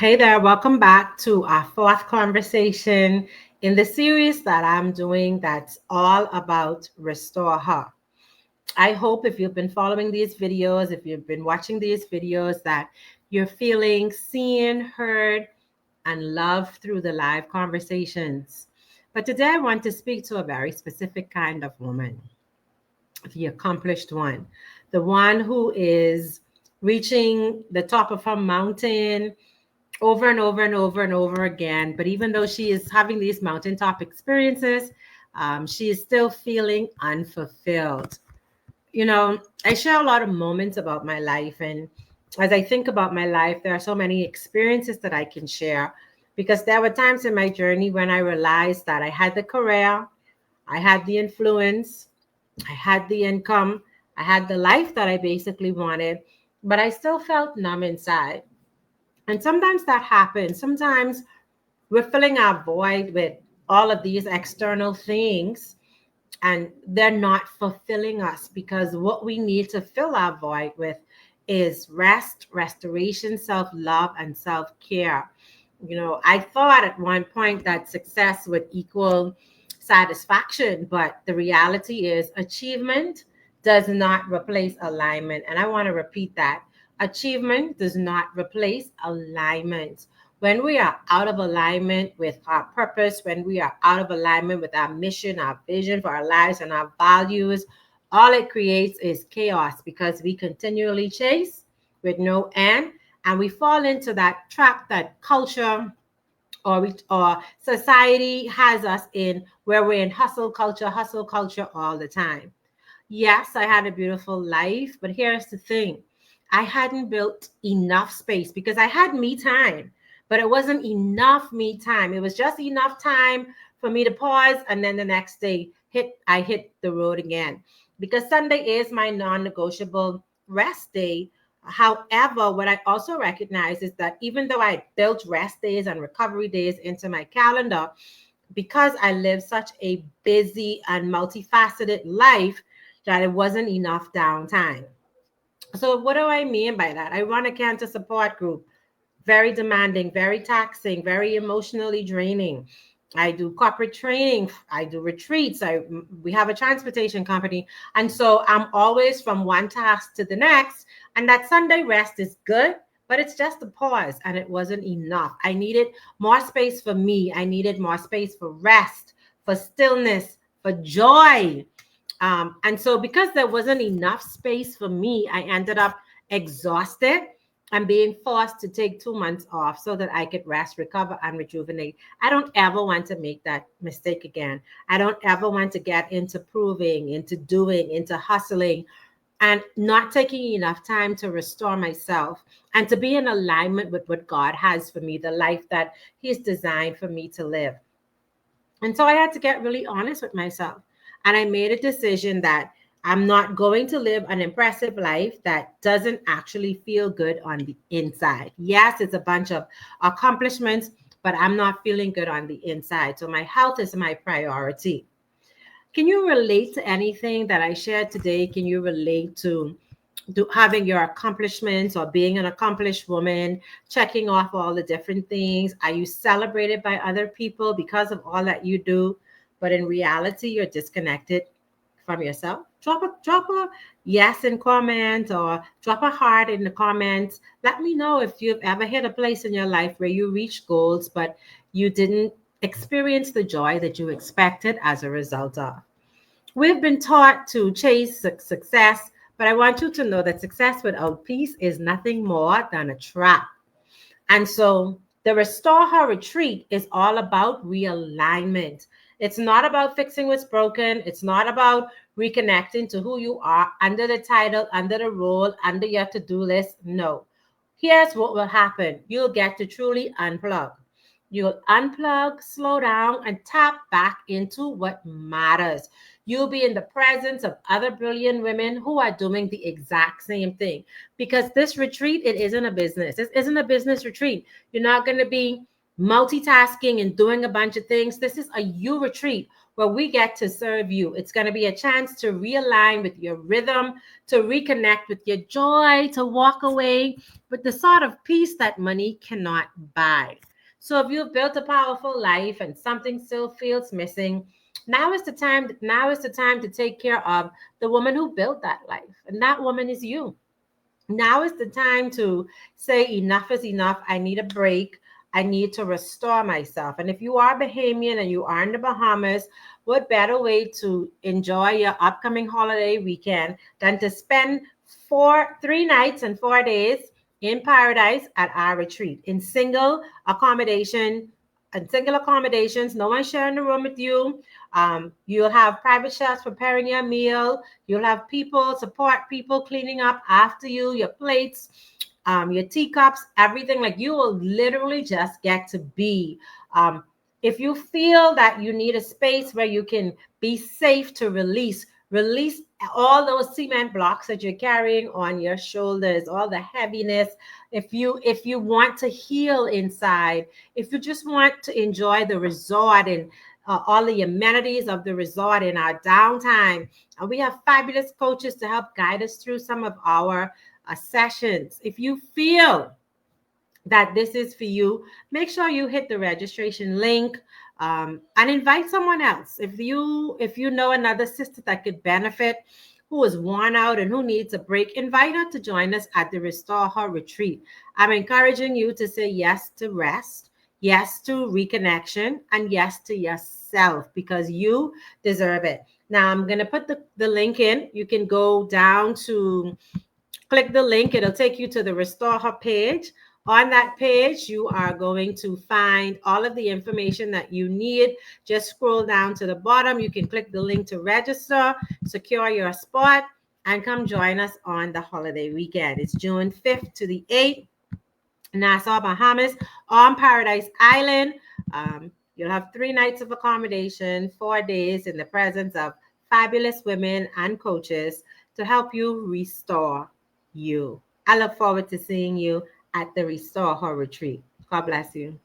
Hey there, welcome back to our fourth conversation in the series that I'm doing that's all about Restore Her. I hope if you've been following these videos, if you've been watching these videos, that you're feeling seen, heard, and loved through the live conversations. But today I want to speak to a very specific kind of woman, the accomplished one, the one who is reaching the top of her mountain over and over and over and over again. But even though she is having these mountaintop experiences, she is still feeling unfulfilled. I share a lot of moments about my life. And as I think about my life, there are so many experiences that I can share because there were times in my journey when I realized that I had the career, I had the influence, I had the income, I had the life that I basically wanted, but I still felt numb inside. And sometimes that happens. Sometimes we're filling our void with all of these external things and they're not fulfilling us because what we need to fill our void with is rest, restoration, self love, and self care. I thought at one point that success would equal satisfaction, but the reality is achievement does not replace alignment. And I want to repeat that. Achievement does not replace alignment. When we are out of alignment with our purpose, when we are out of alignment with our mission, our vision for our lives, and our values, all it creates is chaos because we continually chase with no end, and we fall into that trap that culture or society has us in, where we're in hustle culture all the time. Yes, I had a beautiful life, but here's the thing. I hadn't built enough space because I had me time, but it wasn't enough me time. It was just enough time for me to pause and then the next day I hit the road again. Because Sunday is my non-negotiable rest day. However, what I also recognize is that even though I built rest days and recovery days into my calendar, because I live such a busy and multifaceted life, that it wasn't enough downtime. So, what do I mean by that? I run a cancer support group, very demanding, very taxing, very emotionally draining. I do corporate training, I do retreats, we have a transportation company. And so I'm always from one task to the next. And that Sunday rest is good, but it's just a pause and it wasn't enough. I needed more space for me. I needed more space for rest, for stillness, for joy. And so, because there wasn't enough space for me, I ended up exhausted and being forced to take 2 months off so that I could rest, recover, and rejuvenate. I don't ever want to make that mistake again. I don't ever want to get into proving, into doing, into hustling, and not taking enough time to restore myself and to be in alignment with what God has for me, the life that He's designed for me to live. And so I had to get really honest with myself. And I made a decision that I'm not going to live an impressive life that doesn't actually feel good on the inside. Yes, it's a bunch of accomplishments, but I'm not feeling good on the inside. So my health is my priority. Can you relate to anything that I shared today? Can you relate to having your accomplishments or being an accomplished woman, checking off all the different things? Are you celebrated by other people because of all that you do? But in reality, you're disconnected from yourself. Drop a yes in comment or drop a heart in the comments. Let me know if you've ever hit a place in your life where you reached goals, but you didn't experience the joy that you expected as a result of. We've been taught to chase success, but I want you to know that success without peace is nothing more than a trap. And so the Restore Her retreat is all about realignment. It's not about fixing what's broken. It's not about reconnecting to who you are under the title, under the role, under your to-do list. No. Here's what will happen. You'll get to truly unplug. You'll unplug, slow down, and tap back into what matters. You'll be in the presence of other brilliant women who are doing the exact same thing. Because this retreat, it isn't a business. This isn't a business retreat. You're not going to be multitasking and doing a bunch of things. This is a you retreat where we get to serve you. It's going to be a chance to realign with your rhythm, to reconnect with your joy, to walk away with the sort of peace that money cannot buy. So if you've built a powerful life and something still feels missing, now is the time to take care of the woman who built that life. And that woman is you. Now is the time to say enough is enough. I need a break. I need to restore myself. And if you are Bahamian and you are in the Bahamas, what better way to enjoy your upcoming holiday weekend than to spend 3 nights and 4 days in paradise at our retreat in single accommodations, no one sharing the room with you. You'll have private chefs preparing your meal. You'll have support people cleaning up after you, your plates, your teacups, everything. Like, you will literally just get to be. If you feel that you need a space where you can be safe to release all those cement blocks that you're carrying on your shoulders, all the heaviness. If you want to heal inside, if you just want to enjoy the resort and all the amenities of the resort in our downtime, we have fabulous coaches to help guide us through some of our sessions. If you feel that this is for you, make sure you hit the registration link, and invite someone else. If you know another sister that could benefit, who is worn out and who needs a break, invite her to join us at the Restore Her Retreat. I'm encouraging you to say yes to rest, yes to reconnection, and yes to yourself, because you deserve it. Now I'm going to put the link in. You can go down to click the link. It'll take you to the Restore Her page. On that page, you are going to find all of the information that you need. Just scroll down to the bottom. You can click the link to register, secure your spot, and come join us on the holiday weekend. It's June 5th to the 8th, Nassau, Bahamas, on Paradise Island. You'll have 3 nights of accommodation, 4 days in the presence of fabulous women and coaches to help you restore you. I look forward to seeing you at the Restore Her Retreat. God bless you.